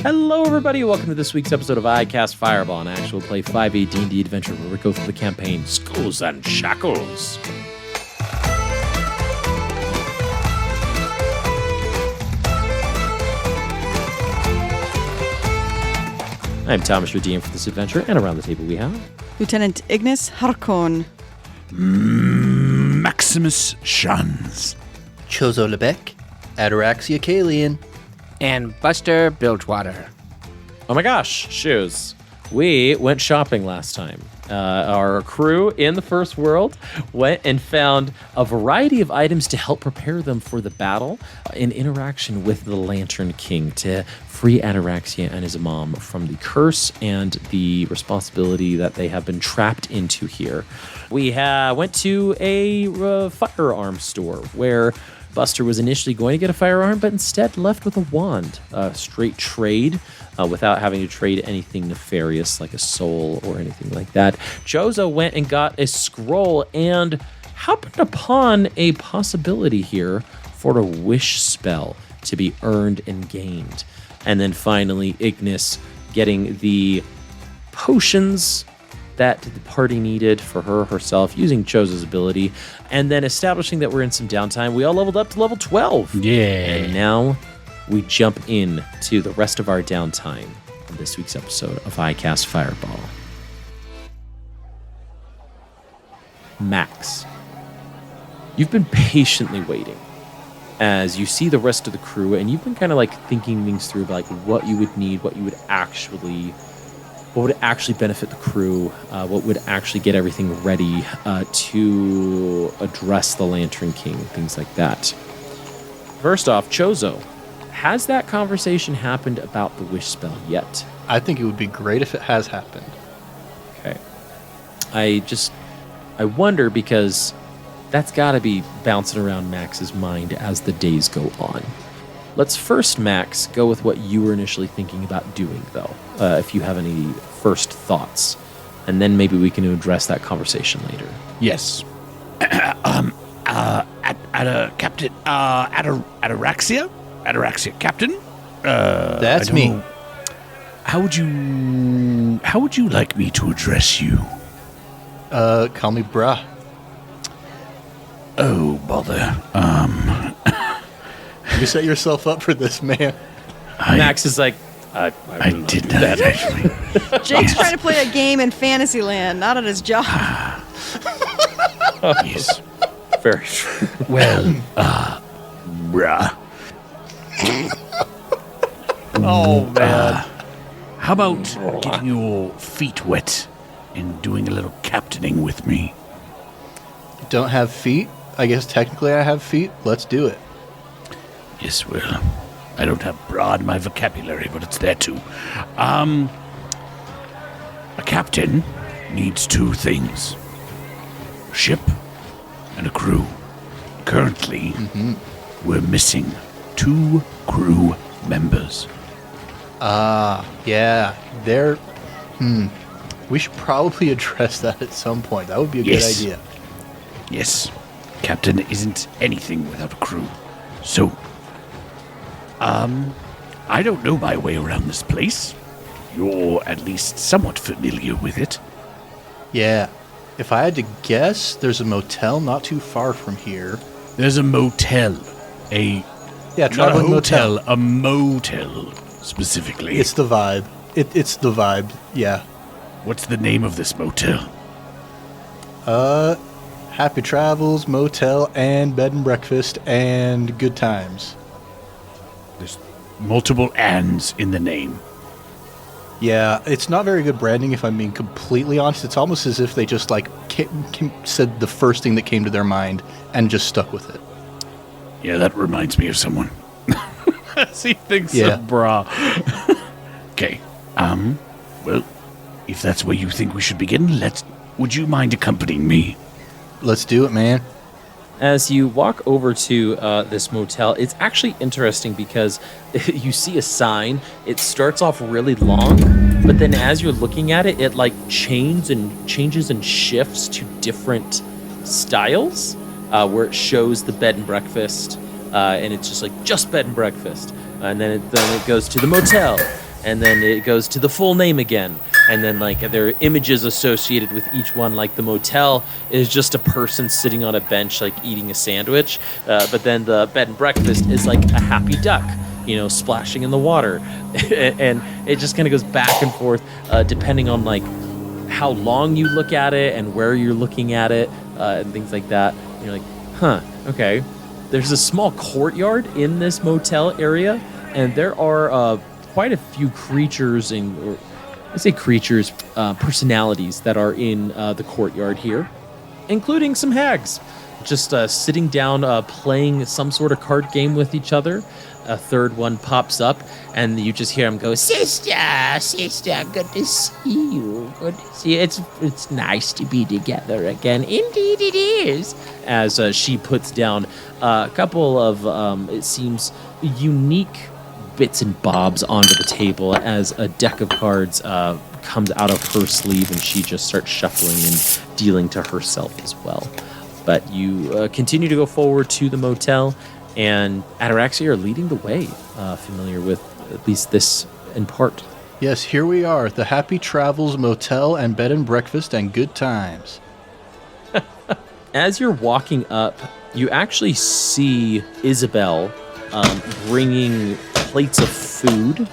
Hello, everybody. Welcome to this week's episode of I Cast Fireball, an actual play 5e D&D adventure where we go through the campaign Chozo and Shackles. I'm Thomas, your DM for this adventure, and around the table we have Lieutenant Ignis Harkon, Maximus Shans, Chozo Lebec, Ataraxia Kalian, and Buster Bilgewater. Oh my gosh, shoes. We went shopping last time. Our crew in the First World went and found a variety of items to help prepare them for the battle in interaction with the Lantern King to free Ataraxia and his mom from the curse and the responsibility that they have been trapped into here. We went to a firearm store where Buster was initially going to get a firearm, but instead left with a wand. Straight trade, without having to trade anything nefarious like a soul or anything like that. Chozo went and got a scroll and happened upon a possibility here for a wish spell to be earned and gained. And then finally, Ignis getting the potions that the party needed for herself, using Chozo's ability, and then establishing that we're in some downtime. We all leveled up to level 12. Yeah. And now we jump in to the rest of our downtime in this week's episode of I Cast Fireball. Max, you've been patiently waiting as you see the rest of the crew, and you've been kind of like thinking things through, like what you would need, what would actually benefit the crew, what would actually get everything ready to address the Lantern King, things like that. First off, Chozo, has that conversation happened about the wish spell yet? I think it would be great if it has happened. Okay. I wonder because that's got to be bouncing around Max's mind as the days go on. Let's first, Max, go with what you were initially thinking about doing, though, if you have any first thoughts. And then maybe we can address that conversation later. Yes. Captain, Ataraxia? Ataraxia, Captain? That's me. Know. How would you like me to address you? Call me brah. Oh, bother. You set yourself up for this, man. Max is like, I did that, actually. Jake's trying to play a game in Fantasyland, not at his job. Yes. Very true. Well, bruh. Oh, man. How about getting your feet wet and doing a little captaining with me? Don't have feet? I guess technically I have feet. Let's do it. Yes, well, I don't have broad in my vocabulary, but it's there too. A captain needs two things. A ship and a crew. Currently, we're missing 2 crew members. Yeah. They're... We should probably address that at some point. That would be a good idea. Yes. Captain isn't anything without a crew. So, I don't know my way around this place. You're at least somewhat familiar with it. Yeah. If I had to guess, there's a motel not too far from here. There's a motel. Yeah, Not a traveling hotel, motel. a motel, specifically. It's the vibe. It's the vibe, yeah. What's the name of this motel? Happy Travels, Motel, and Bed and Breakfast, and Good Times. There's multiple ands in the name. Yeah, it's not very good branding, if I'm being completely honest. It's almost as if they just, like, said the first thing that came to their mind and just stuck with it. Yeah, that reminds me of someone. he thinks Yeah. Brah. Okay. Well, if that's where you think we should begin, would you mind accompanying me? Let's do it, man. As you walk over to this motel, it's actually interesting because you see a sign. It starts off really long, but then as you're looking at it, it like changes and shifts to different styles, where it shows the bed and breakfast, and it's just bed and breakfast, and then it goes to the motel, and then it goes to the full name again, and then like there are images associated with each one. Like the motel is just a person sitting on a bench like eating a sandwich, but then the bed and breakfast is like a happy duck, splashing in the water. And it just kind of goes back and forth depending on like how long you look at it and where you're looking at it, and things like that. You're like, okay. There's a small courtyard in this motel area, and there are quite a few creatures personalities that are in the courtyard here, including some hags, just sitting down playing some sort of card game with each other. A third one pops up, and you just hear him go, "Sister, good to see you. Good to see you. It's nice to be together again. Indeed it is." As she puts down a couple of, it seems, unique bits and bobs onto the table as a deck of cards comes out of her sleeve, and she just starts shuffling and dealing to herself as well. But you continue to go forward to the motel, and Ataraxia are leading the way, familiar with at least this in part. Yes, here we are, the Happy Travels Motel and Bed and Breakfast and Good Times. As you're walking up, you actually see Isabel bringing plates of food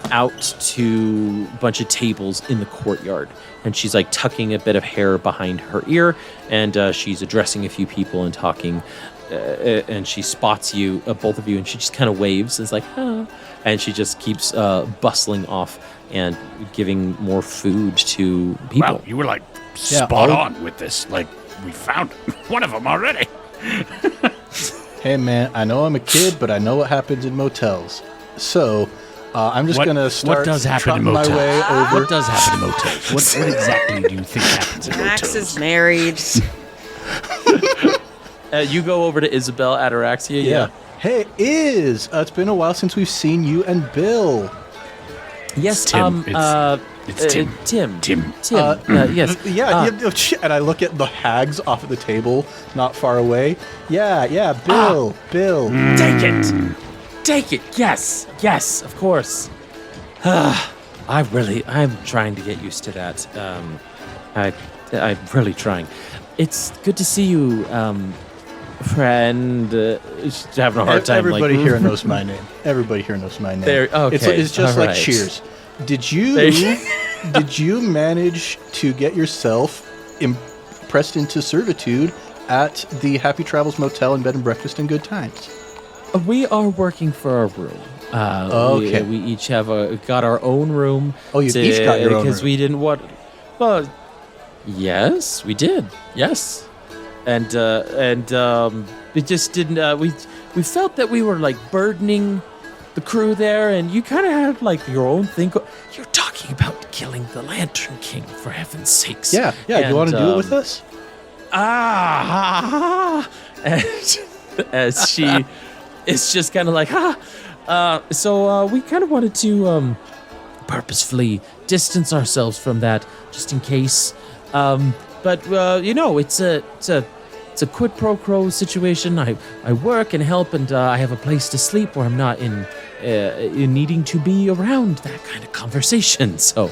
out to a bunch of tables in the courtyard. And she's like tucking a bit of hair behind her ear, and she's addressing a few people and talking. And she spots you, both of you, and she just kind of waves. It's like, ah. And she just keeps bustling off and giving more food to people. Wow, you were like spot on with this. Like, we found one of them already. Hey, man, I know I'm a kid, but I know what happens in motels. So, I'm just going to start what does happen in my motels? way over. What does happen in motels? What exactly do you think happens in Max motels? is married. You go over to Isabel Ataraxia. Yeah. Hey, it's been a while since we've seen you and Bill. Yes. Tim. It's Tim. Tim. Yes. And I look at the hags off at the table, not far away. Yeah, Bill. Take it. Yes, of course. I'm trying to get used to that. I'm really trying. It's good to see you, friend. She's having a hard time. Everybody here knows my name. Okay, It's just all like right. Cheers. Did you manage to get yourself pressed into servitude at the Happy Travels Motel and Bed and Breakfast and Good Times? We are working for our room. Okay. We each have got our own room. Oh, you each got your own because room. we didn't want. Well, yes, we did. Yes, and we just didn't. We felt that we were like burdening the crew there, and you kind of had like your own thing. You're talking about killing the Lantern King, for heaven's sakes. Yeah. You want to do it with us? As she is just kind of like, so we kind of wanted to purposefully distance ourselves from that, just in case. But it's a quid pro quo situation. I work and help, and I have a place to sleep where I'm not in needing to be around that kind of conversation. So,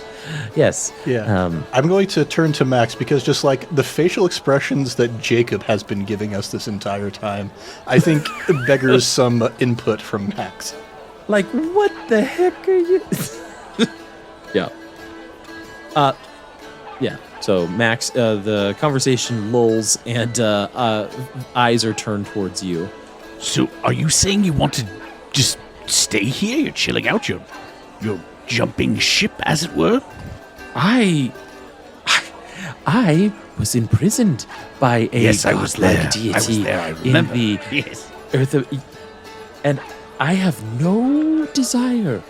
yes. Yeah. I'm going to turn to Max because just like the facial expressions that Jacob has been giving us this entire time, I think beggars some input from Max. Like, what the heck are you? Yeah. Yeah. So Max, the conversation lulls, and eyes are turned towards you. So, are you saying you want to just stay here? You're chilling out. You're jumping ship, as it were. I was imprisoned by a Yes, I was godlike there. deity I was there. I remember. in the Yes. earth, and I have no desire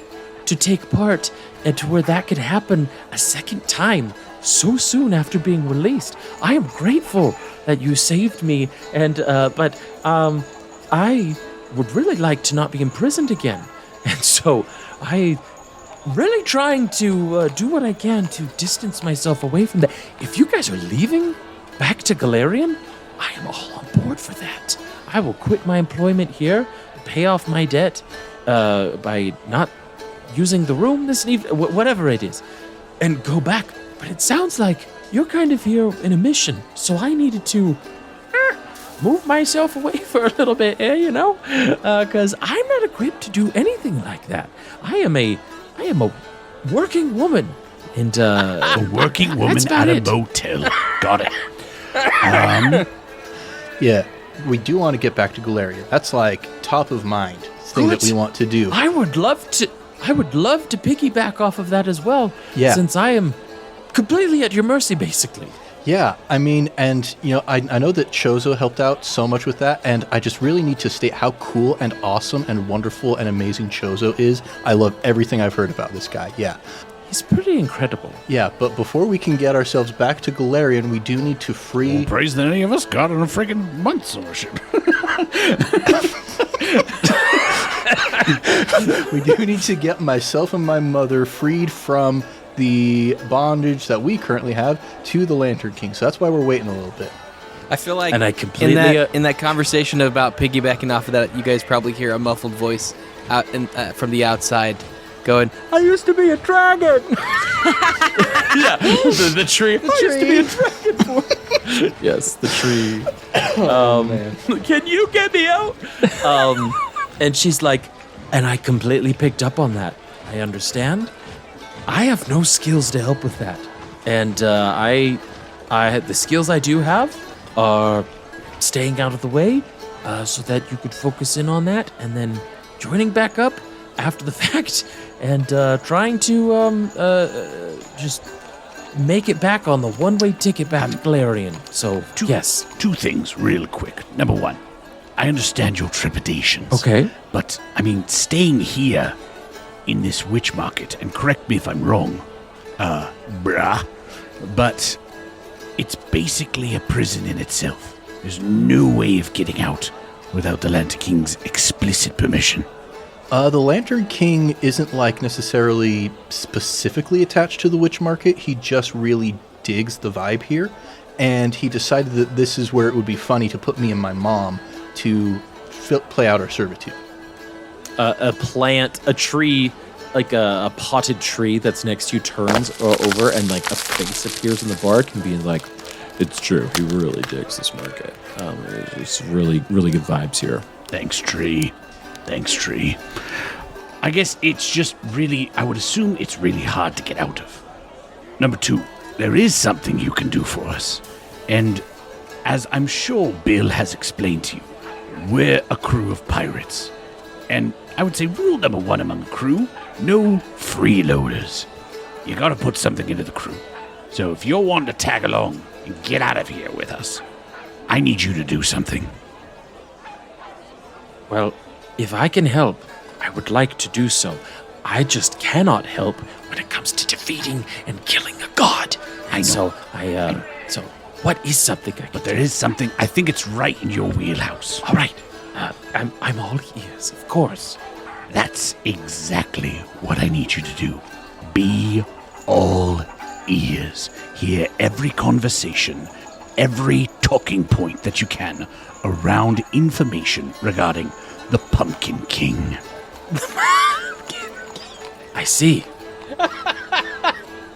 to take part and to where that could happen a second time so soon after being released. I am grateful that you saved me, and but I would really like to not be imprisoned again, and so I really trying to do what I can to distance myself away from that. If you guys are leaving back to Galarian, I am all on board for that. I will quit my employment here, pay off my debt by not using the room this evening, whatever it is, and go back. But it sounds like you're kind of here in a mission, so I needed to move myself away for a little bit, because I'm not equipped to do anything like that. I am a working woman, and A working woman about at a it. motel. Got it. Yeah, we do want to get back to Galeria. That's like top of mind thing that we want to do. I would love to piggyback off of that as well. Yeah. Since I am completely at your mercy, basically. Yeah, I mean, and, I know that Chozo helped out so much with that, and I just really need to state how cool and awesome and wonderful and amazing Chozo is. I love everything I've heard about this guy, yeah. He's pretty incredible. Yeah, but before we can get ourselves back to Galarian, we do need to free... More praise than any of us got in a freaking month's ownership. We do need to get myself and my mother freed from the bondage that we currently have to the Lantern King. So that's why we're waiting a little bit. I feel like And I completely, in that conversation about piggybacking off of that, you guys probably hear a muffled voice out from the outside going, "I used to be a dragon." Yeah, the tree. I used to be a dragon for. Yes, the tree. Can you get me out? And she's like, and I completely picked up on that. I understand. I have no skills to help with that, and the skills I do have are staying out of the way, so that you could focus in on that, and then joining back up after the fact, and trying to just make it back on the one-way ticket back to Galarian. So, yes. Two things real quick. Number one, I understand your trepidations. Okay. But, staying here in this witch market, and correct me if I'm wrong, but it's basically a prison in itself. There's no way of getting out without the Lantern King's explicit permission. The Lantern King isn't necessarily specifically attached to the witch market. He just really digs the vibe here, and he decided that this is where it would be funny to put me and my mom to play out our servitude. A plant, a tree, like a potted tree that's next to you turns over, and like a face appears in the bark and being like, "It's true. He really digs this market. It's really, really good vibes here." Thanks, tree. I guess it's just really, I would assume it's really hard to get out of. Number two, there is something you can do for us. And as I'm sure Bill has explained to you, we're a crew of pirates. And I would say rule number one among the crew, no freeloaders. You gotta put something into the crew. So if you're wanting to tag along and get out of here with us, I need you to do something. Well, if I can help, I would like to do so. I just cannot help when it comes to defeating and killing a god. I know. So what is something I can But there is something, I think it's right in your wheelhouse. All right. I'm all ears, of course. That's exactly what I need you to do. Be all ears. Hear every conversation, every talking point that you can around information regarding the Pumpkin King. I see.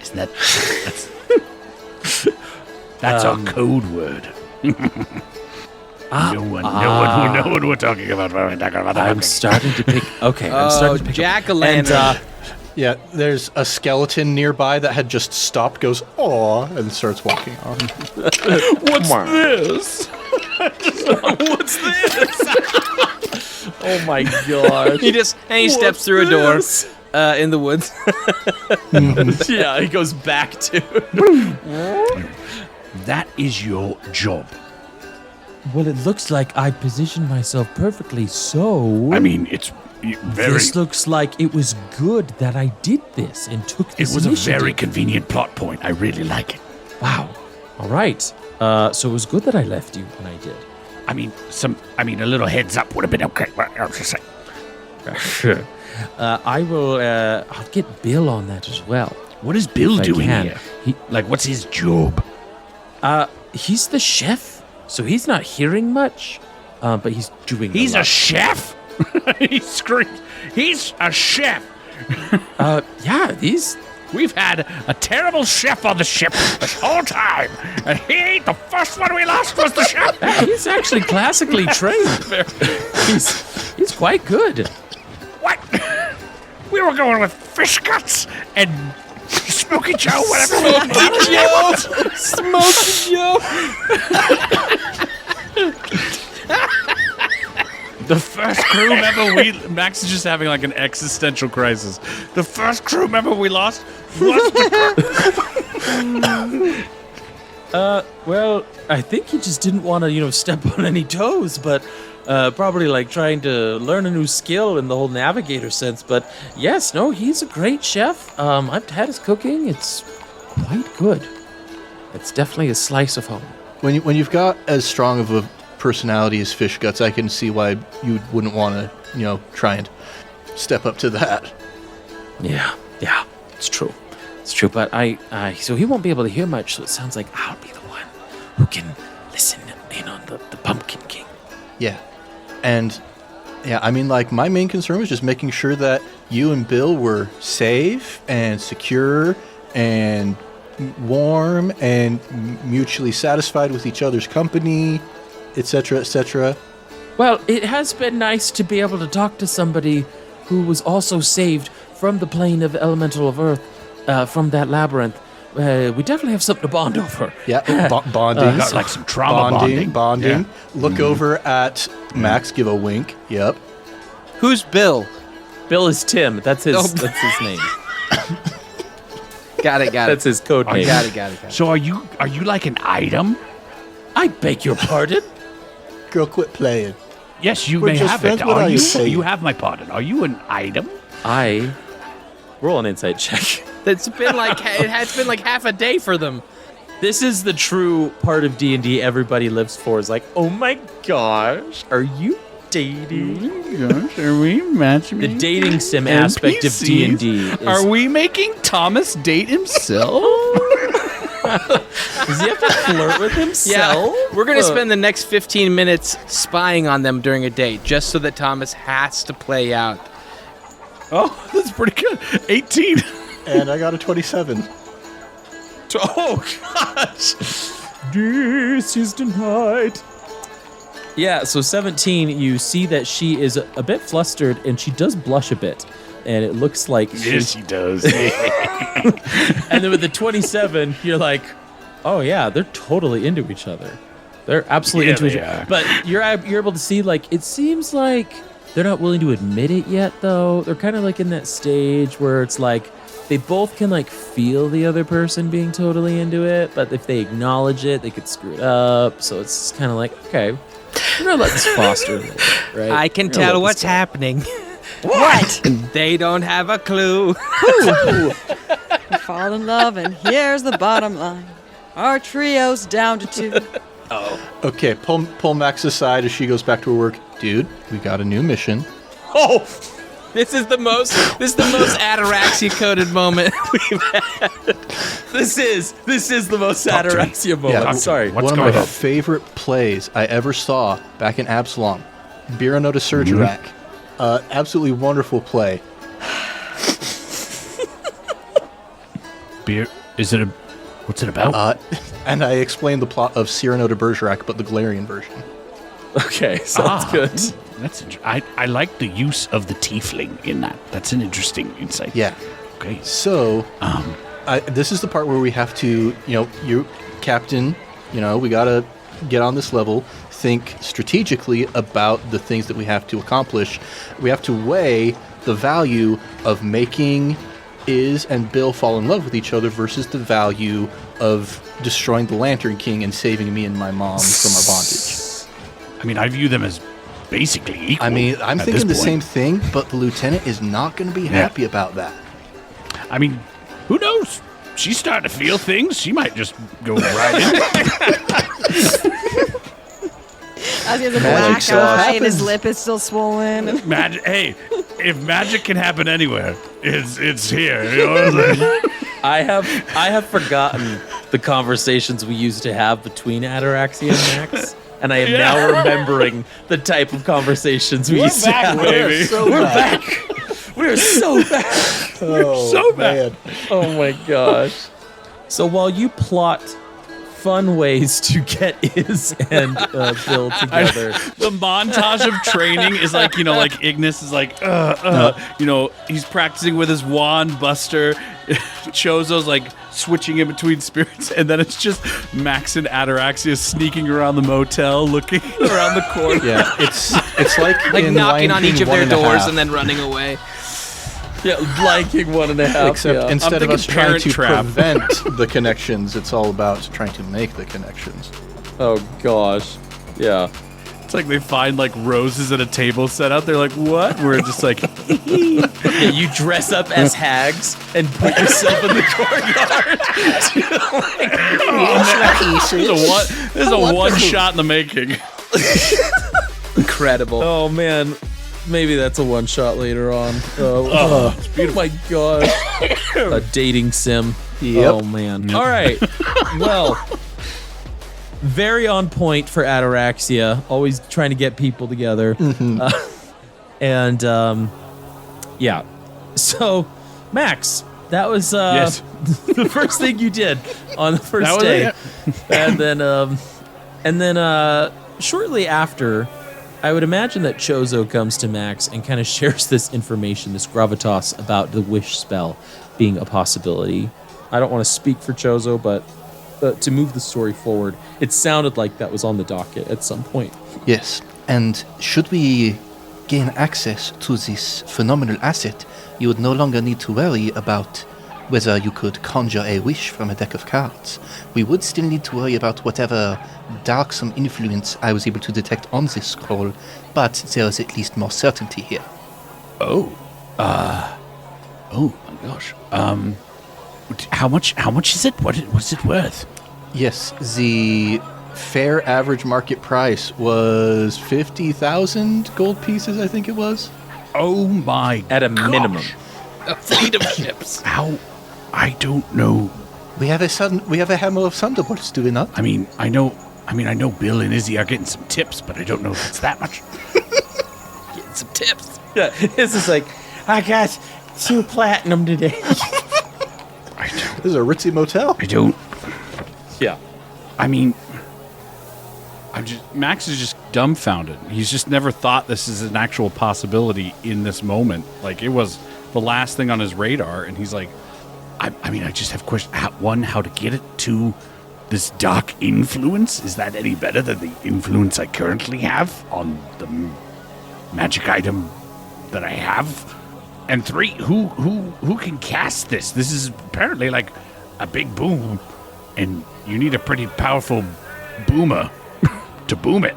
Isn't that's our code word. No one will know what we're talking about when we're talking about the I'm Pumpkin starting to pick. Okay, I'm starting to pick. jack-o'-lantern. Yeah, there's a skeleton nearby that had just stopped, goes, "Aw," and starts walking on. What's this? What's this? Oh my gosh. he steps through a door in the woods. Yeah, he goes back to. That is your job. Well, it looks like I positioned myself perfectly, so. It's very... This looks like it was good that I did this and took this It was initiative. a very convenient plot point. I really like it. Wow. All right. So it was good that I left you when I did. A little heads up would have been okay. But I was just saying. I will. I'll get Bill on that as well. What is Bill If I doing can. here? What's his job? He's the chef, so he's not hearing much, but he's doing. He's a a lot. chef? He screams. He's a chef. Yeah, these. We've had a terrible chef on the ship this whole time, and the first one we lost was the chef. He's actually classically trained. He's quite good. What? We were going with fish guts and Smoky Joe, whatever. Smoky Joe. The first crew member Max is just having like an existential crisis. The first crew member we lost was the Well, I think he just didn't want to, step on any toes, but probably like trying to learn a new skill in the whole navigator sense. But yes, no, he's a great chef. I've had his cooking. It's quite good. It's definitely a slice of home. When you've got as strong of a personality as Fish Guts, I can see why you wouldn't want to, try and step up to that. Yeah, it's true. It's true, but so he won't be able to hear much, so it sounds like I'll be the one who can listen in on the Pumpkin King. Yeah. And, I mean, like, my main concern was just making sure that you and Bill were safe and secure and warm and mutually satisfied with each other's company, etc., etc. Well, it has been nice to be able to talk to somebody who was also saved from the plane of elemental of Earth, from that labyrinth. We definitely have something to bond over. Yeah, bonding. got like some trauma bonding. Yeah. Look over at Max, give a wink. Yep. Who's Bill? Bill is Tim. That's his. That's his name. Got it. That's his code name. Got it. So are you like an item? I beg your pardon. Girl, quit playing. Yes, you We're may just have friends, it. what Are are you? you saying? You have my pardon. Are you an item? Roll an insight check. It's been like half a day for them. This is the true part of D&D everybody lives for. Is like, oh my gosh, are you dating? Gosh, are we matchmaking? The dating sim aspect of D&D. Are we making Thomas date himself? Does he have to flirt with himself? Yeah, we're gonna spend the next 15 minutes spying on them during a date, just so that Thomas has to play out. Oh, that's pretty good. 18. And I got a 27. Oh gosh, this is denied. Yeah, so 17. You see that she is a bit flustered, and she does blush a bit, and it looks like Yes, he does. And then with the 27, you're like, oh yeah, they're totally into each other. They're absolutely into each other. But you're able to see, like, it seems like they're not willing to admit it yet, though. They're kind of like in that stage where it's like they both can like feel the other person being totally into it, but if they acknowledge it, they could screw it up. So it's kind of like, okay, we're gonna let this foster a little bit, right? I can We're gonna tell let what's this go. happening. What? They don't have a clue. We fall in love, and here's the bottom line. Our trio's down to 2. Okay, pull Max aside as she goes back to her work. Dude, we got a new mission. Oh, This is the most Ataraxia coded moment we've had. this is the most Ataraxia moment. Yeah, I'm sorry. What's One of going my on? favorite plays I ever saw back in Absalom. Biranota Surgerak. Absolutely wonderful play. Beer? What's it about? And I explained the plot of Cyrano de Bergerac, but the Galarian version. Okay, sounds good. That's I like the use of the tiefling in that. That's an interesting insight. Yeah. Okay. So, this is the part where we have to, you, Captain, we got to get on this level, think strategically about the things that we have to accomplish. We have to weigh the value of making Iz and Bill fall in love with each other versus the value of destroying the Lantern King and saving me and my mom from our bondage. I mean, I view them as basically equal. I mean, I'm at thinking the this same point. thing, but the lieutenant is not going to be happy about that. I mean, who knows? She's starting to feel things. She might just go right in. As he has a Magic black stuff eye and his happens. lip is still swollen. And Magic. Hey, if magic can happen anywhere, it's here. You know what I'm saying? I have forgotten the conversations we used to have between Ataraxia and Max, and I am now remembering the type of conversations we used to have. baby. So We're bad. back. We're so bad. so bad. Oh my gosh. So while you plot fun ways to get Iz and Bill together. The montage of training is like, like Ignis is like, he's practicing with his wand. Buster, Chozo's like switching in between spirits, and then it's just Max and Ataraxia sneaking around the motel, looking around the corner. Yeah, it's like in knocking Lion on King each of their 1.5. doors and then running away. Yeah, liking 1.5. Except yeah. instead of us trying Parent to Trap. prevent the connections, it's all about trying to make the connections. Oh gosh. Yeah. It's like they find like roses at a table set out. They're like, what? We're just like, Yeah, you dress up as hags and put yourself in the courtyard. this is a one shot in the making. Incredible. Oh man. Maybe that's a one shot later on. Oh my gosh. A dating sim. Yep. Oh man. All right. Well, very on point for Ataraxia. Always trying to get people together. Yeah. So, Max, that was Yes. the first thing you did on the first That was day. it. And then shortly after, I would imagine that Chozo comes to Max and kind of shares this information, this gravitas about the wish spell being a possibility. I don't want to speak for Chozo, but to move the story forward, it sounded like that was on the docket at some point. Yes, and should we gain access to this phenomenal asset, you would no longer need to worry about whether you could conjure a wish from a deck of cards. We would still need to worry about whatever darksome influence I was able to detect on this scroll, but there is at least more certainty here. Oh my gosh. How much is it? What's it worth? Yes, the fair average market price was 50,000 gold pieces, I think it was. Oh my At a gosh. minimum. A fleet of ships. How? I don't know. We have a hammer of thunderbolts, do we not? I mean, I know Bill and Izzy are getting some tips, but I don't know if it's that much. Getting some tips. Yeah, this is like, I got 2 platinum today. This is a ritzy motel. I don't. Yeah. I mean, Max is just dumbfounded. He's just never thought this is an actual possibility in this moment. Like, it was the last thing on his radar, and he's like, I mean, I just have questions. How to get it to this dark influence? Is that any better than the influence I currently have on the magic item that I have? And 3, who can cast this? This is apparently like a big boom, and you need a pretty powerful boomer to boom it.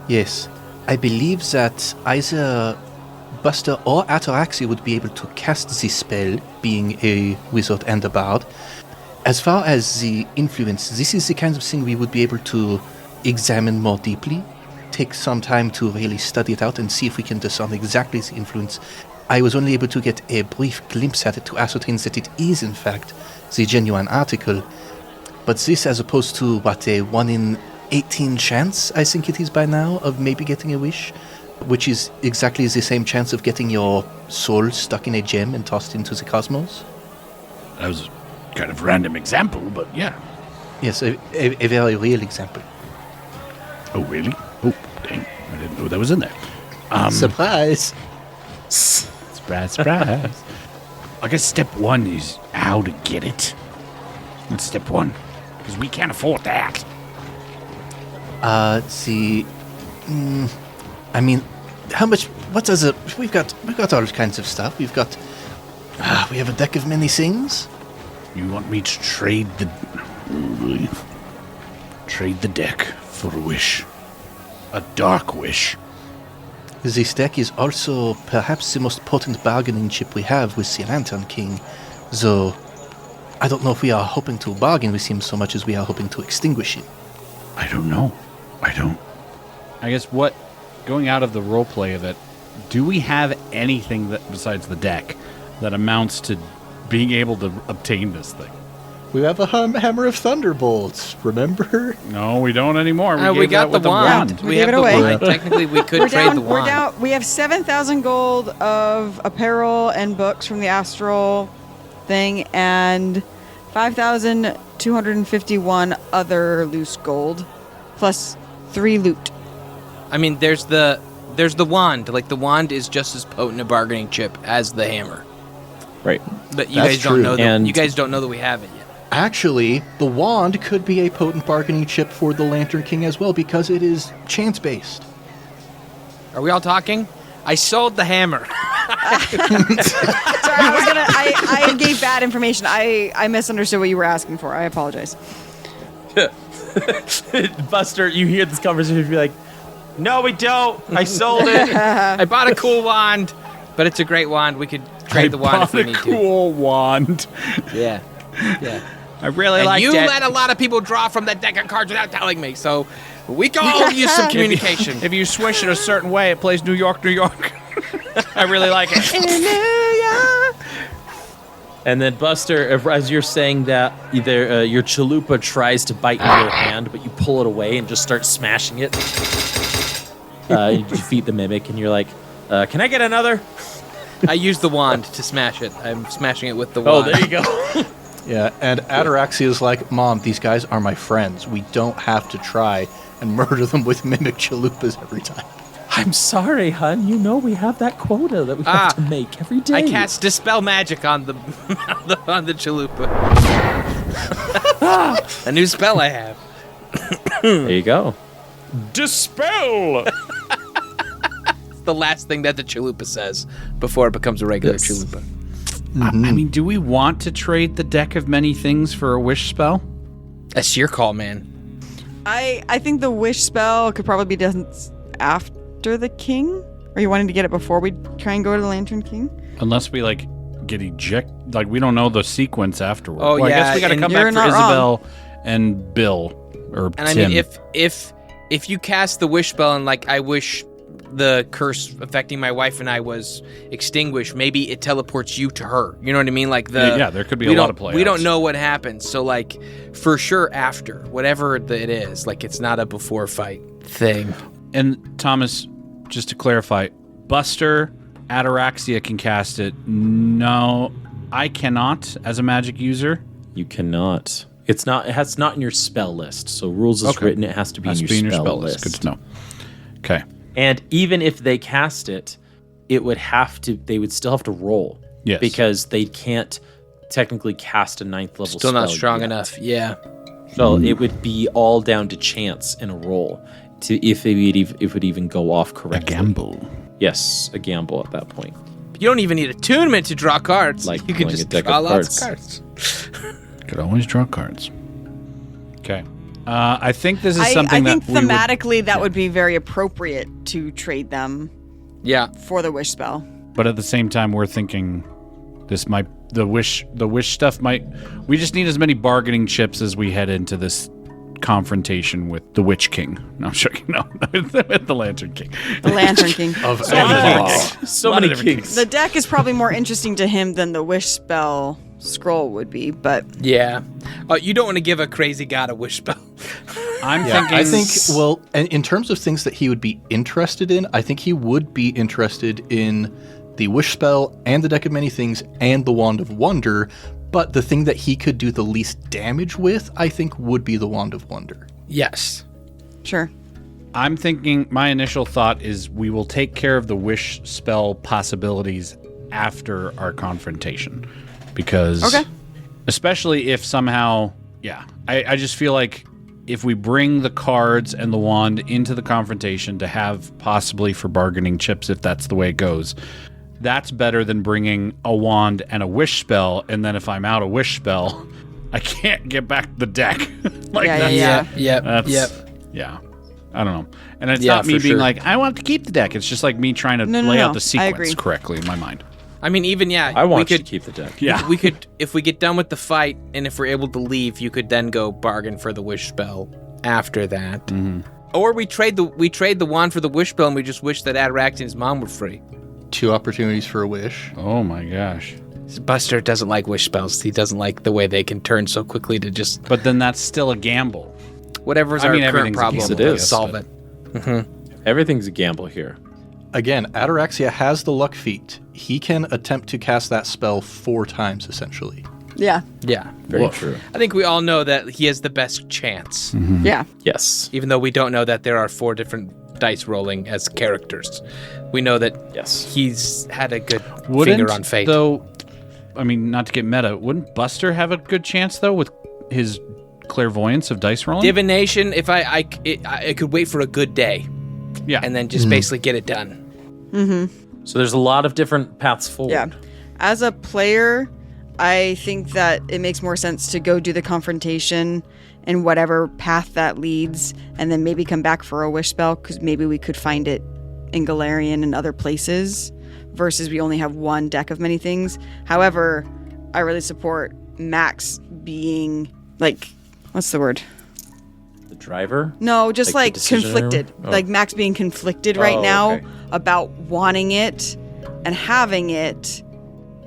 Yes, I believe that either Buster or Ataraxia would be able to cast the spell, being a wizard and a bard. As far as the influence, this is the kind of thing we would be able to examine more deeply, take some time to really study it out and see if we can discern exactly the influence. I was only able to get a brief glimpse at it to ascertain that it is, in fact, the genuine article. But this, as opposed to, a 1 in 18 chance, I think it is by now, of maybe getting a wish, which is exactly the same chance of getting your soul stuck in a gem and tossed into the cosmos. That was a kind of random example, but yeah. Yes, a very real example. Oh, really? Oh, dang. I didn't know that was in there. Surprise! Surprise, surprise. I guess step 1 is how to get it. That's step 1. Because we can't afford that. I mean, how much? What does it? We've got all kinds of stuff. We have a deck of many things. You want me to trade the deck for a wish, a dark wish? This deck is also perhaps the most potent bargaining chip we have with the Lantern King, though I don't know if we are hoping to bargain with him so much as we are hoping to extinguish him. I don't know. I guess going out of the roleplay of it, do we have anything that besides the deck that amounts to being able to obtain this thing? We have a Hammer of Thunderbolts, remember? No, we don't anymore. We gave got that the with wand. We We gave have it the away. wand. Technically, we could trade the We're wand. down. We have 7,000 gold of apparel and books from the astral thing, and 5,251 other loose gold, plus 3 loot. I mean, there's the wand. Like, the wand is just as potent a bargaining chip as the hammer. Right. But you That's guys don't true. know that. And- You guys don't know that we have it yet. Actually, the wand could be a potent bargaining chip for the Lantern King as well because it is chance-based. Are we all talking? I sold the hammer. Sorry, I gave bad information. I misunderstood what you were asking for. I apologize. Buster, you hear this conversation, you'd be like, no, we don't. I sold it. I bought a cool wand, but it's a great wand. We could trade the wand if we need cool wand. to. Yeah. Yeah. I really And like you it. let a lot of people draw from that deck of cards without telling me, so we can all use some communication. If you swish it a certain way, it plays New York, New York. I really like it. And then Buster, as you're saying that, either your chalupa tries to bite into your hand, but you pull it away and just start smashing it. You defeat the mimic, and you're like, can I get another? I use the wand to smash it. I'm smashing it with the Oh, wand. there you go. Yeah, and Ataraxia is like, Mom, these guys are my friends. We don't have to try and murder them with mimic chalupas every time. I'm sorry, hon. You know we have that quota that we have to make every day. I cast Dispel Magic on the on the chalupa. A new spell I have. There you go. Dispel! It's the last thing that the chalupa says before it becomes a regular Yes. chalupa. I mean, do we want to trade the deck of many things for a wish spell? That's your call, man. I think the wish spell could probably be done after the king. Are you wanting to get it before we try and go to the Lantern King? Unless we, like, get ejected. Like, we don't know the sequence afterward. Oh, I yeah, guess we got to and come you're back for not Isabel and Bill. Or And Tim. I mean, if you cast the wish spell and, like, I wish the curse affecting my wife and I was extinguished, maybe it teleports you to her. You know what I mean? Like Yeah, there could be a lot of We don't playouts. know what happens, so like for sure after whatever it is, like it's not a before fight thing. And Thomas, just to clarify, Buster, Ataraxia can cast it. No, I cannot as a magic user. You cannot. It's not. It's not in your spell list. So rules is Okay. written. It has to be Has in to your, be in your spell spell list. list. Good to know. Okay. And even if they cast it, it would have to. They would still have to roll. Yes. Because they can't technically cast a 9th level. Still not spell strong yet. enough. Yeah. So it would be all down to chance in a roll to if it would even go off correctly. Yes, a gamble at that point. You don't even need attunement to draw cards. Like you can pulling a just deck draw of lots cards. of cards. Could always draw cards. Okay. I think this is I something think that we would- thematically that would be very appropriate to trade them Yeah. for the wish spell. but at the same time, we're thinking this might the wish stuff might. We just need as many bargaining chips as we head into this confrontation with the Witch King. No, I'm joking. No, with the Lantern King. The Lantern King. Of So many kings. The deck is probably more interesting to him than the wish spell scroll would be, but Yeah. You don't want to give a crazy god a wish spell. I'm Yeah, thinking. I think, well, and in terms of things that he would be interested in, I think he would be interested in the Wish Spell and the Deck of Many Things and the Wand of Wonder, but the thing that he could do the least damage with, I think, would be the Wand of Wonder. Yes. sure. I'm thinking. My initial thought is we will take care of the wish spell possibilities after our confrontation, because Okay. especially if somehow, I just feel like if we bring the cards and the wand into the confrontation to have possibly for bargaining chips, if that's the way it goes, that's better than bringing a wand and a wish spell, and then if I'm out a wish spell, I can't get back the deck. Like Yeah, that's, yeah. Yep. that's, Yep. yeah. I don't know. And it's Yeah, not me for being sure. like, I want to keep the deck. It's just like me trying to No, lay out no. the I sequence agree. correctly in my mind. I mean, even I want we you could to keep the deck. Yeah. we could if we get done with the fight and if we're able to leave, you could then go bargain for the wish spell after that. Mm-hmm. Or we trade the wand for the wish spell and we just wish that Ataraxia and his mom were free. 2 opportunities for a wish. Oh my gosh. Buster doesn't like wish spells. He doesn't like the way they can turn so quickly to just But then that's still a gamble. whatever's I mean, our current everything's a problem. gamble, Yes, it let's is, solve but- it. Everything's a gamble here. Again, Ataraxia has the luck feat. He can attempt to cast that spell 4 times, essentially. Yeah. Yeah. Very true. I think we all know that he has the best chance, Yeah. Yes. even though we don't know that there are 4 different dice rolling as characters. We know that Yes. he's had a good Wouldn't, finger on fate. though, I mean, not to get meta, wouldn't Buster have a good chance, though, with his clairvoyance of dice rolling? Divination, if I could wait for a good day yeah. and then just basically get it done. So there's a lot of different paths forward. Yeah. As a player, I think that it makes more sense to go do the confrontation in whatever path that leads, and then maybe come back for a wish spell, because maybe we could find it in Galarian and other places, versus we only have one deck of many things. However, I really support Max being, like, what's the word? The driver? No, just Like the like decision conflicted. Oh. Like Max being conflicted right Oh, now okay. about wanting it and having it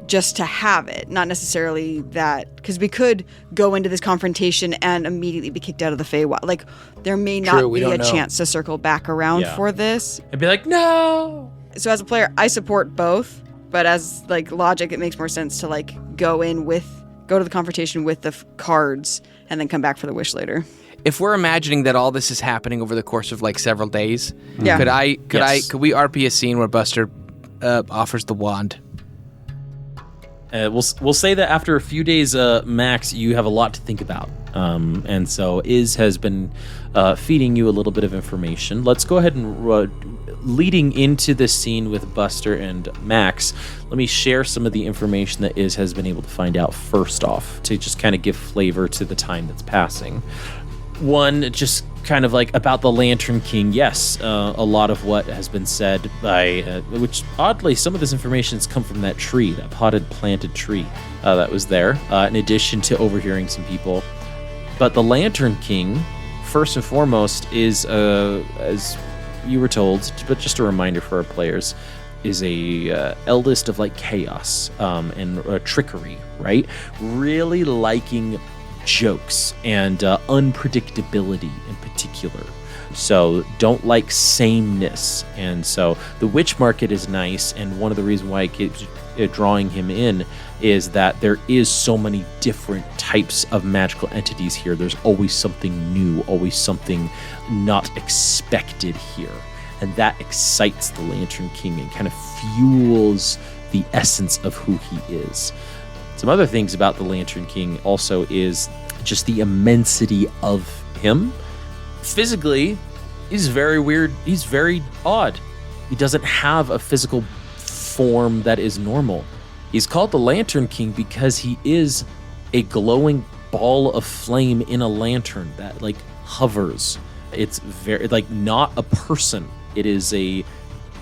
just to have it. Not necessarily that, because we could go into this confrontation and immediately be kicked out of the Feywild. Like, there may True, not we be don't a know. chance to circle back around Yeah. for this. And be like, no! So as a player, I support both, but as like logic, it makes more sense to like go to the confrontation with the cards and then come back for the wish later. If we're imagining that all this is happening over the course of like several days, Yeah. could we RP a scene where Buster offers the wand? We'll say that after a few days, Max, you have a lot to think about. And so Iz has been feeding you a little bit of information. Let's go ahead and, leading into this scene with Buster and Max, let me share some of the information that Iz has been able to find out first off, to just kind of give flavor to the time that's passing. One, just kind of like about the Lantern King. Yes, a lot of what has been said by, which oddly, some of this information has come from that tree, that potted planted tree that was there, in addition to overhearing some people. But the Lantern King, first and foremost, is, as you were told, but just a reminder for our players, is a eldest of like chaos and trickery, right? Really liking jokes and unpredictability in particular. So don't like sameness. And so the witch market is nice, and one of the reasons why I keep drawing him in is that there is so many different types of magical entities here. There's always something new, always something not expected here. And that excites the Lantern King and kind of fuels the essence of who he is. Some other things about the Lantern King also is just the immensity of him. Physically, he's very weird. He's very odd. He doesn't have a physical form that is normal. He's called the Lantern King because he is a glowing ball of flame in a lantern that like hovers. It's very like not a person. It is a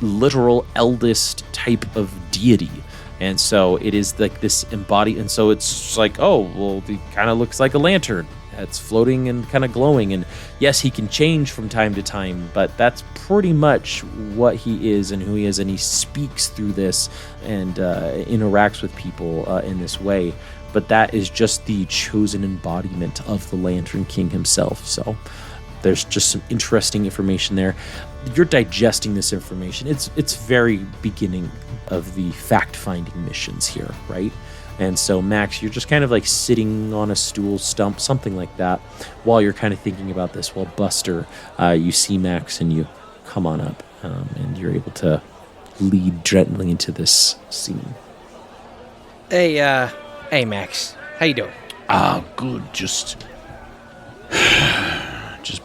literal eldest type of deity. And so it is like this embodied, and so it's like, oh, well, he kind of looks like a lantern. It's floating and kind of glowing. And yes, he can change from time to time, but that's pretty much what he is and who he is. And he speaks through this and interacts with people in this way. But that is just the chosen embodiment of the Lantern King himself. So there's just some interesting information there. You're digesting this information. It's very beginning of the fact-finding missions here, right? And so, Max, you're just kind of like sitting on a stool stump, something like that, while you're kind of thinking about this. While Buster, you see Max and you come on up, and you're able to lead gently into this scene. Hey, Max. How you doing? Good. Just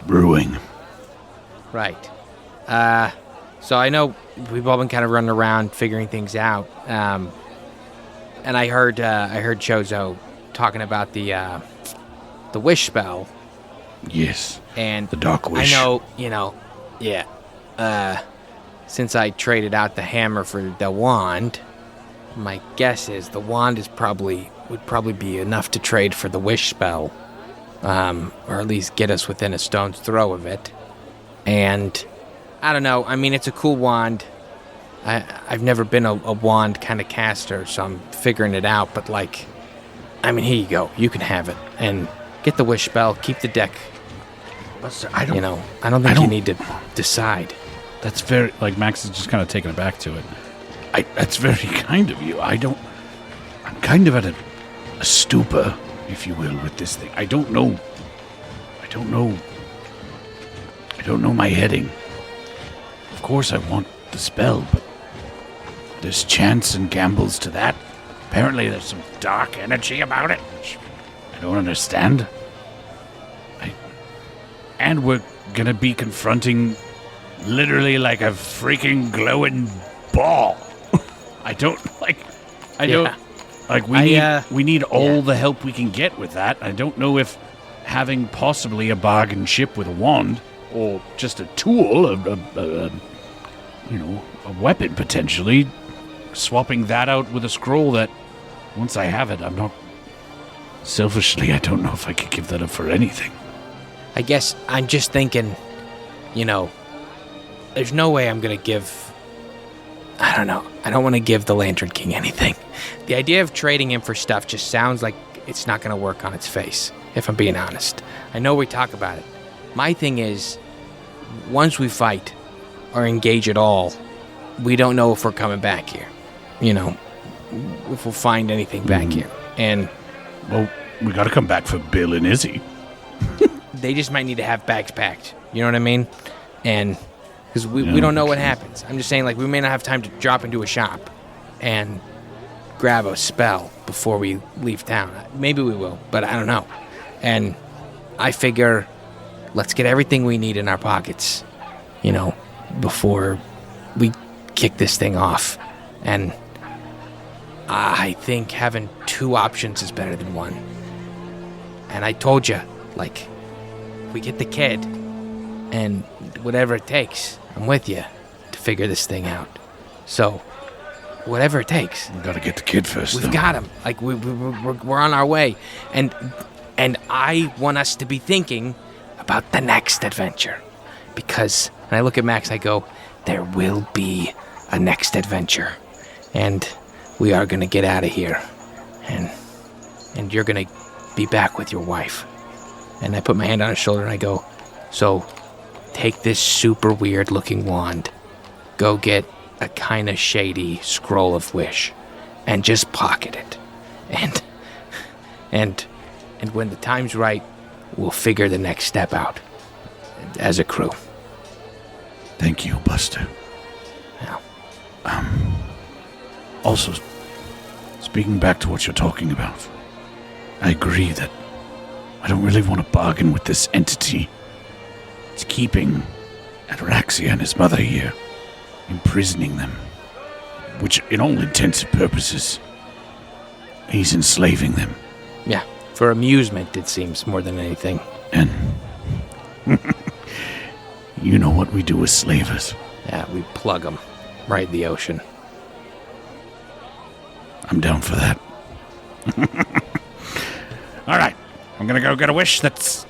brewing. Right. So I know we've all been kind of running around figuring things out. And I heard Chozo talking about the wish spell. Yes. And The Dark Wish. I know, yeah. Since I traded out the hammer for the wand, my guess is the wand would probably be enough to trade for the wish spell. Or at least get us within a stone's throw of it. And I don't know, I mean, it's a cool wand. I've never been a wand kind of caster, so I'm figuring it out. But like, I mean, here you go. You can have it and get the wish spell. Keep the deck. Buster, I don't think you need to decide. That's very, like, Max is just kind of taken aback to it. That's very kind of you. I'm kind of at a stupor, if you will, with this thing. I don't know my heading. Of course I want the spell, but there's chance and gambles to that. Apparently there's some dark energy about it, which I don't understand. And we're gonna be confronting literally like a freaking glowing ball. We need all the help we can get with that. I don't know if having possibly a bargain chip with a wand or just a tool, a weapon potentially, swapping that out with a scroll that once I have it, I'm not selfishly, I don't know if I could give that up for anything. I guess I'm just thinking, there's no way I'm going to give... I don't know. I don't want to give the Lantern King anything. The idea of trading him for stuff just sounds like it's not going to work on its face, if I'm being honest. I know we talk about it. My thing is, once we fight or engage at all, we don't know if we're coming back here. If we'll find anything back here. And... well, we got to come back for Bill and Izzy. They just might need to have bags packed. You know what I mean? And because we don't know what happens. I'm just saying, like, we may not have time to drop into a shop and grab a spell before we leave town. Maybe we will, but I don't know. And I figure, let's get everything we need in our pockets, before we kick this thing off. And I think having 2 options is better than 1. And I told you, like, we get the kid, and whatever it takes, I'm with you to figure this thing out. So, whatever it takes. We gotta get the kid first. We've got him. Like, we're on our way, and I want us to be thinking about the next adventure, because when I look at Max, I go, there will be a next adventure, and we are gonna get out of here, and you're gonna be back with your wife. And I put my hand on his shoulder and I go, so take this super weird looking wand, go get a kind of shady scroll of wish, and just pocket it. And when the time's right, we'll figure the next step out as a crew. Thank you, Buster. Yeah. Also, speaking back to what you're talking about, I agree that I don't really want to bargain with this entity. It's keeping Ataraxia and his mother here, imprisoning them, which in all intents and purposes, he's enslaving them. Yeah, for amusement, it seems, more than anything. And you know what we do with slavers. Yeah, we plug them right in the ocean. I'm down for that. All right. I'm gonna go get a wish that's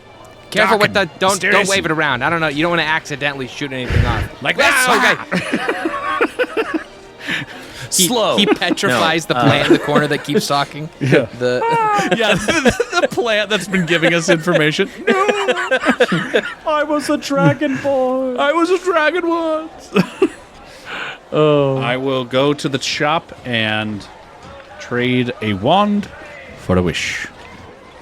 careful with the don't mysterious. wave it around. I don't know. You don't want to accidentally shoot anything off. Like this. Okay. Slow. He petrifies the plant in the corner that keeps talking. Yeah. The plant that's been giving us information. No, I was a dragon boy. I was a dragon once. I will go to the shop and trade a wand for a wish.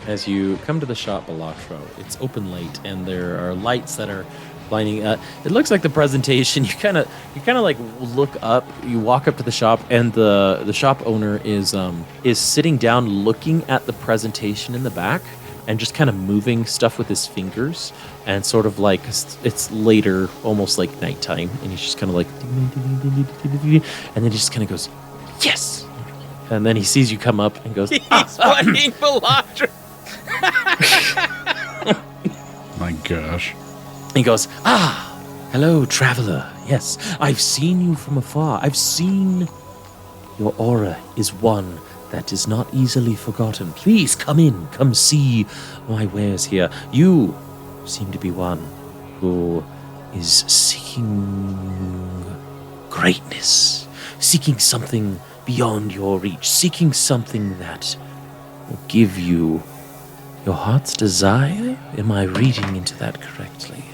As you come to the shop, Balatro, it's open late, and there are lights that are lining up. It looks like the presentation. You kind of like look up. You walk up to the shop, and the shop owner is sitting down, looking at the presentation in the back, and just kind of moving stuff with his fingers, and sort of like it's later, almost like nighttime, and he's just kind of like, and then he just kind of goes, yes, and then he sees you come up and goes, He's playing Balatro. My gosh. He goes, hello, traveler. Yes, I've seen you from afar. I've seen your aura is one that is not easily forgotten. Please come in, come see my wares here. You seem to be one who is seeking greatness, seeking something beyond your reach, seeking something that will give you your heart's desire? Am I reading into that correctly?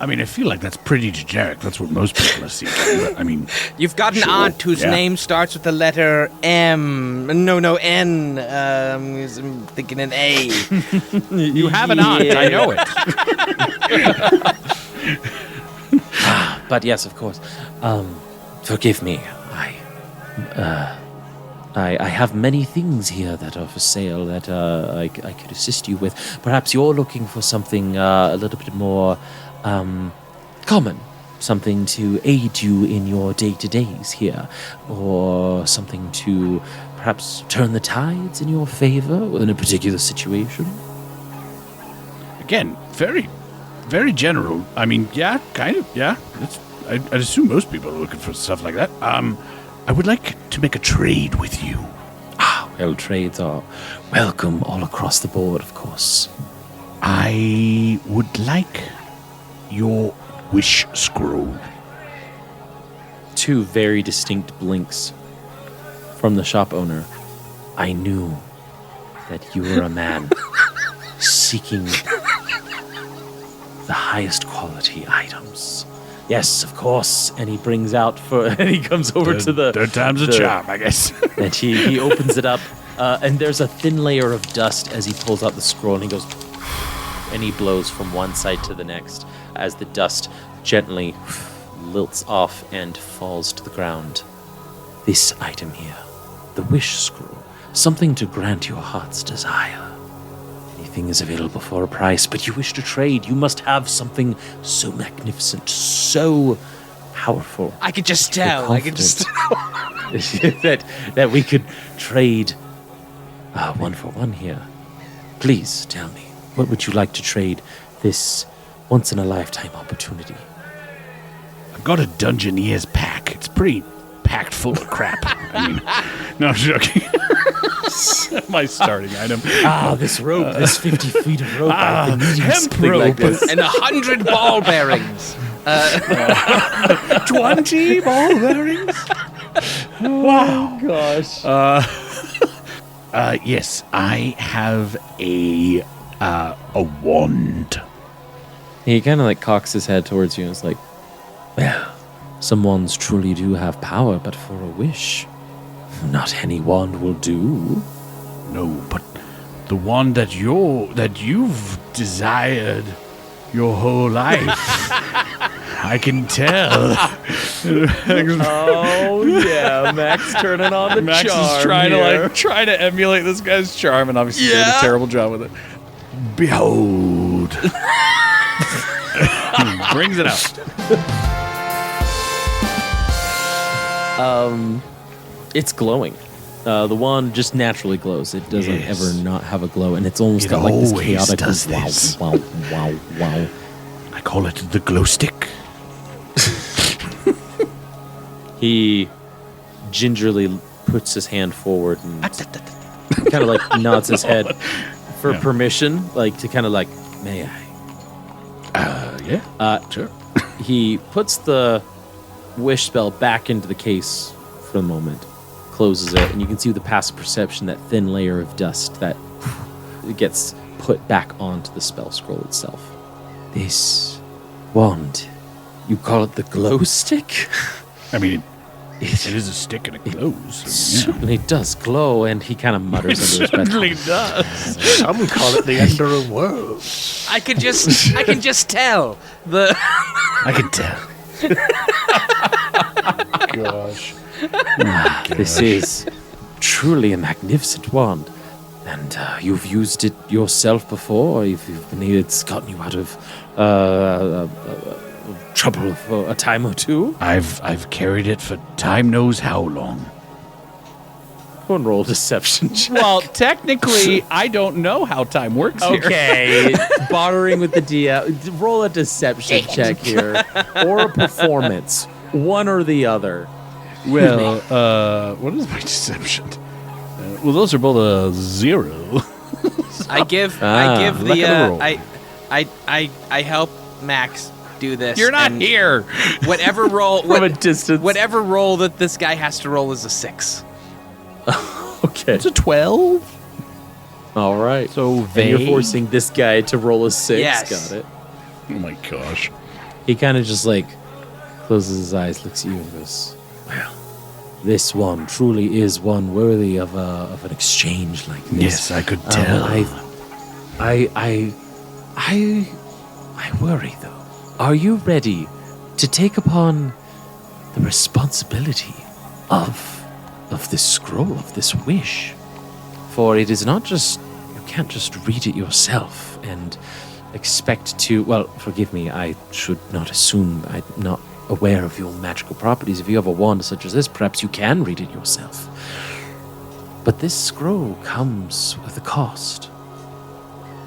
I mean, I feel like that's pretty generic. That's what most people are seeking. But, I mean, You've got an aunt whose name starts with the letter M. No, N. I'm thinking an A. You have an aunt. I know it. But yes, of course. Forgive me. I have many things here that are for sale that I could assist you with. Perhaps you're looking for something a little bit more common, something to aid you in your day-to-days here, or something to perhaps turn the tides in your favor in a particular situation. again, very, very general. I mean, yeah, kind of, yeah. I'd assume most people are looking for stuff like that. I would like to make a trade with you. Well, trades are welcome all across the board, of course. I would like your wish scroll. Two very distinct blinks from the shop owner. I knew that you were a man seeking the highest quality items. Yes, of course. And he brings out and he comes over to the Third time's a charm, I guess. and he opens it up, and there's a thin layer of dust as he pulls out the scroll, and he goes, and he blows from one side to the next as the dust gently lilts off and falls to the ground. This item here, the wish scroll, something to grant your heart's desire. Anything is available for a price, but you wish to trade, you must have something so magnificent, so powerful. I could just tell. that we could trade one for one here. Please tell me, what would you like to trade this once-in-a-lifetime opportunity? I've got a Dungeoneer's pack. It's pretty packed full of crap. I mean, no, I'm joking. My starting item. This rope, this 50 feet of rope. I've been needing hemp something like rope. this. And 100 ball bearings. 20 ball bearings? Wow. Gosh. Yes, I have a wand. He kind of like cocks his head towards you and is like, well, some wands truly do have power, but for a wish, not any wand will do. No, but the wand that you've desired your whole life. I can tell. Oh yeah, Max turning on the Max charm is trying here. to try to emulate this guy's charm, and obviously doing a terrible job with it. Behold. Brings it out. It's glowing. The wand just naturally glows. It doesn't Yes. ever not have a glow, and it's almost It got like this always chaotic does wow, this. wow, wow, wow. I call it the glow stick. He gingerly puts his hand forward and kind of like nods his head for permission, like to kind of like, may I? Yeah. Sure. He puts the wish spell back into the case for the moment, closes it, and you can see with the passive perception that thin layer of dust that gets put back onto the spell scroll itself. This wand, you call it the glow stick? I mean, it is a stick and it glows. It So, certainly does glow, and he kind of mutters under his breath. does. Some call it the underworld. I can just tell. I can tell. Gosh. This is truly a magnificent wand. And you've used it yourself before? It's gotten you out of trouble for a time or two? I've carried it for time knows how long. Go and roll a deception check. Well, technically, I don't know how time works here. Okay, bartering with the DM. Roll a deception check here, or a performance, one or the other. Well, what is my deception? Well, those are both a 0. I give not the gonna roll. I help Max do this. You're not and here. Whatever roll, From a distance. whatever roll that this guy has to roll is a 6. Okay. It's a 12. All right. So And you're forcing this guy to roll a 6. Yes. Got it. Oh my gosh. He kind of just like closes his eyes, looks at you, and goes, "Well, this one truly is one worthy of an exchange like this." Yes, I could tell. I worry though. Are you ready to take upon the responsibility of this scroll, of this wish? For it is not just, you can't just read it yourself and expect to, well, forgive me, I should not assume, I'm not aware of your magical properties. If you have a wand such as this, perhaps you can read it yourself. But this scroll comes with a cost.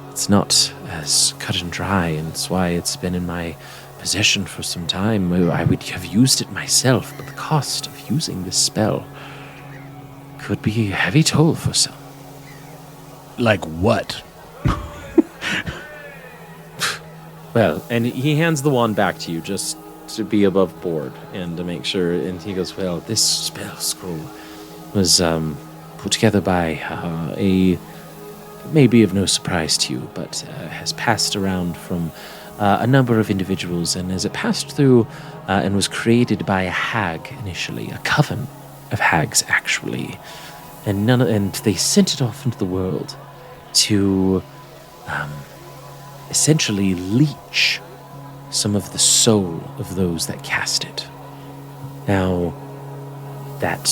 It's not as cut and dry, and that's why it's been in my possession for some time. I would have used it myself, but the cost of using this spell could be a heavy toll for some. Like what? Well, and he hands the wand back to you just to be above board and to make sure. And he goes, "Well, this spell scroll was put together by a maybe of no surprise to you, but has passed around from a number of individuals, and as it passed through and was created by a hag initially, a coven of hags actually, and they sent it off into the world to essentially leech some of the soul of those that cast it. Now, that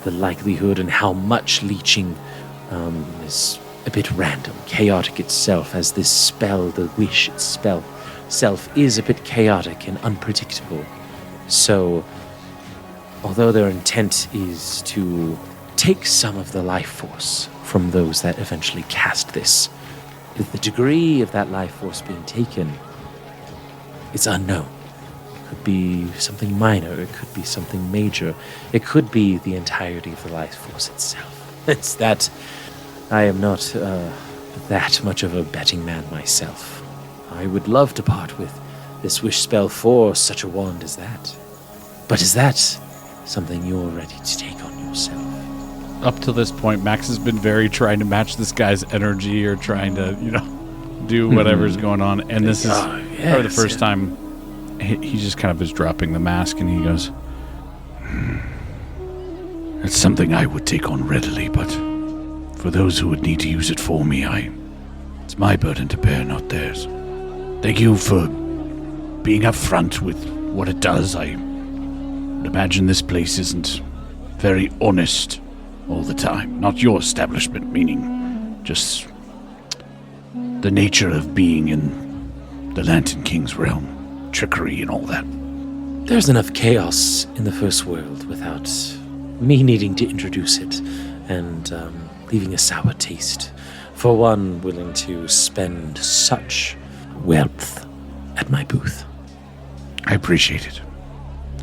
the likelihood and how much leeching is a bit random, chaotic itself, as this spell, the wish itself, is a bit chaotic and unpredictable. So, although their intent is to take some of the life force from those that eventually cast this, the degree of that life force being taken is unknown. It could be something minor, it could be something major, it could be the entirety of the life force itself. It's that I am not that much of a betting man myself. I would love to part with this wish spell for such a wand as that. But is that something you're ready to take on yourself? Up to this point, Max has been very trying to match this guy's energy or trying to, do whatever's going on. And this is probably the first time he just kind of is dropping the mask, and he goes, It's something I would take on readily, but for those who would need to use it for me, it's my burden to bear, not theirs. Thank you for being upfront with what it does. I would imagine this place isn't very honest all the time. Not your establishment, meaning just the nature of being in the Lantern King's realm, trickery and all that. There's enough chaos in the first world without me needing to introduce it and leaving a sour taste for one willing to spend such wealth at my booth. I appreciate it.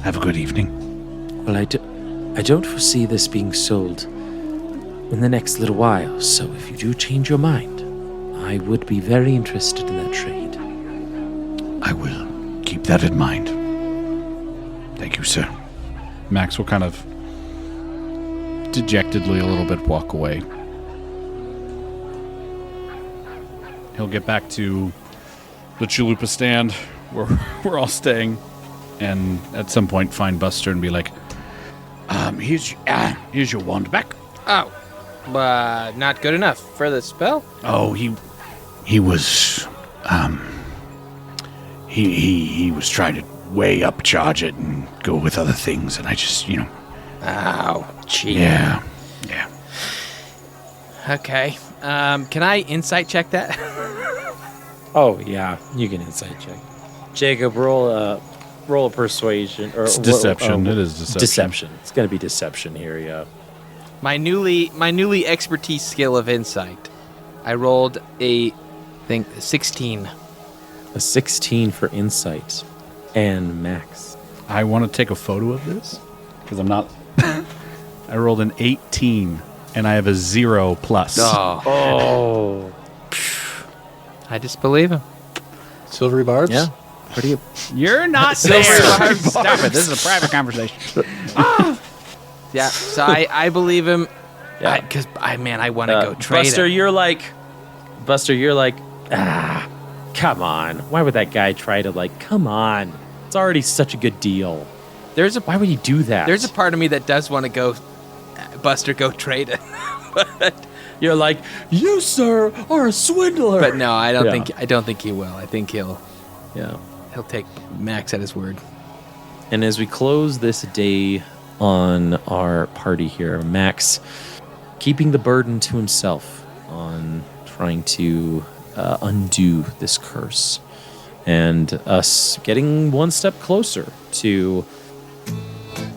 Have a good evening. Well, I don't foresee this being sold in the next little while, so if you do change your mind, I would be very interested in that trade. I will keep that in mind. Thank you, sir. Max will kind of dejectedly a little bit walk away. He'll get back to the chalupa stand where we're all staying, and at some point find Buster and be like, Here's your wand back. Oh, but not good enough for the spell? Oh, he was, he was trying to way upcharge it and go with other things, and I just, Ow, cheap. Yeah. Okay. Can I insight check that? Oh yeah, you can insight check. Jacob, roll a persuasion or it's deception. It is deception. Deception. It's gonna be deception here, yeah. My newly expertise skill of insight. I rolled a 16. A 16 for insight. And Max. I want to take a photo of this because I'm not. I rolled an 18 and I have a 0 plus. Oh. I disbelieve him. Silvery barbs? Yeah. You're not Silver there. bars. Stop it. This is a private conversation. Yeah, so I believe him. Yeah. Because I want to go trade Buster, him. you're like, come on. Why would that guy try to come on? It's already such a good deal. Why would he do that? There's a part of me that does want to go, Buster, go trade it. But You're like, you, sir, are a swindler. no, I don't Yeah. think he will. I think he'll take Max at his word. And as we close this day on our party here, Max keeping the burden to himself on trying to undo this curse, and us getting one step closer to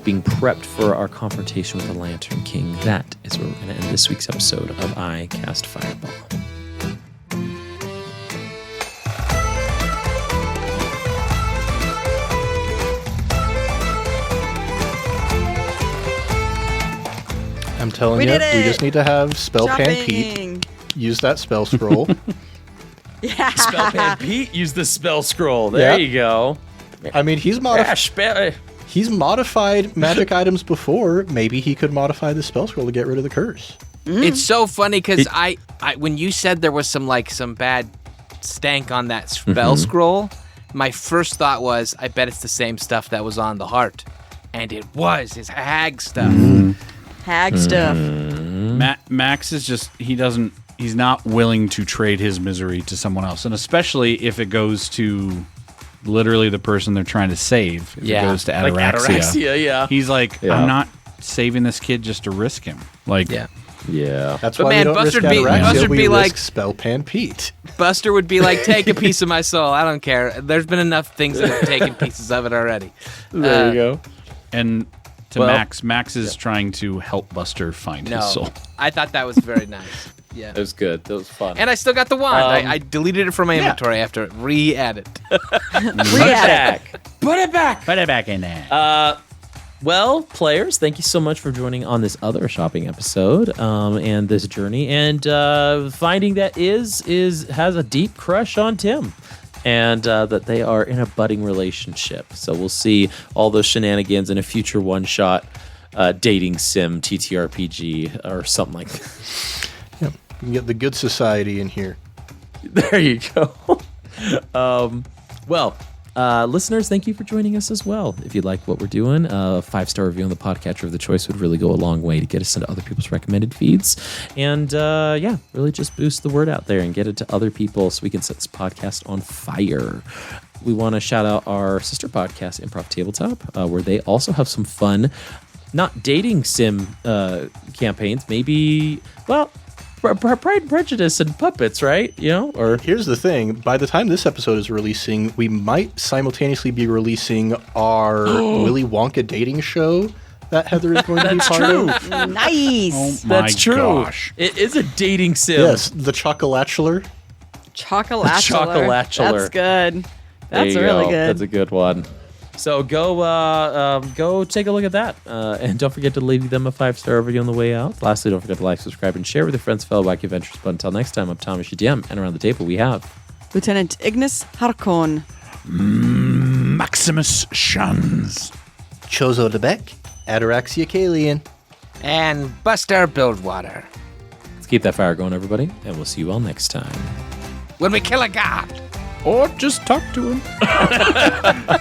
being prepped for our confrontation with the Lantern King. That is where we're going to end this week's episode of I Cast Fireball. I'm telling We you, did we it! just need to have Spell Pan Pete Shopping. use that spell scroll. Yeah. Spellpan Pete used the spell scroll. There Yeah. you go. I mean, he's he's modified magic items before. Maybe he could modify the spell scroll to get rid of the curse. It's so funny because I when you said there was some bad stank on that spell scroll, my first thought was, I bet it's the same stuff that was on the heart, and it was. It's hag stuff. Hag stuff. Max is just he's not willing to trade his misery to someone else, and especially if it goes to literally the person they're trying to save. If it goes to Ataraxia. Like Ataraxia, yeah. He's like, Yeah. I'm not saving this kid just to risk him. Like, Yeah. Yeah. That's But why man, we don't Buster'd risk be- Ataraxia. Buster'd we be risk like- Spell Pan Pete. Buster would be like, take a piece of my soul. I don't care. There's been enough things that have taken pieces of it already. There you go. and to Well, Max is trying to help Buster find his No, soul. I thought that was very nice. Yeah. It was good. That was fun. And I still got the wand. I deleted it from my inventory after re-add it. Put it back. Put it back in there. Well, players, thank you so much for joining on this other shopping episode and this journey, and finding that Iz has a deep crush on Tim, and that they are in a budding relationship. So we'll see all those shenanigans in a future one-shot dating sim TTRPG or something like that. You can get the good society in here. There you go. Listeners, thank you for joining us as well. If you like what we're doing, a 5-star review on the podcatcher of the choice would really go a long way to get us into other people's recommended feeds. And really just boost the word out there and get it to other people so we can set this podcast on fire. We want to shout out our sister podcast, Improv Tabletop, where they also have some fun, not dating sim campaigns, maybe, Pride and Prejudice and puppets, right? Or Here's the thing. By the time this episode is releasing, we might simultaneously be releasing our Willy Wonka dating show that Heather is going to be part of. Nice. Oh my that's true. gosh. It is a dating sim. Yes, the Chocolatulor. Chocolatulor. Chocolatulor. That's good. There That's you really go. good. That's a good one. So go take a look at that, and don't forget to leave them a 5-star review on the way out. Lastly, don't forget to like, subscribe, and share with your friends, fellow wacky adventures. But until next time, I'm Thomas, your DM, and around the table we have Lieutenant Ignis Harkon. Maximus Shuns. Chozo Debec. Ataraxia Kalian. And Buster Buildwater. Let's keep that fire going, everybody, and we'll see you all next time. When we kill a god. Or just talk to him.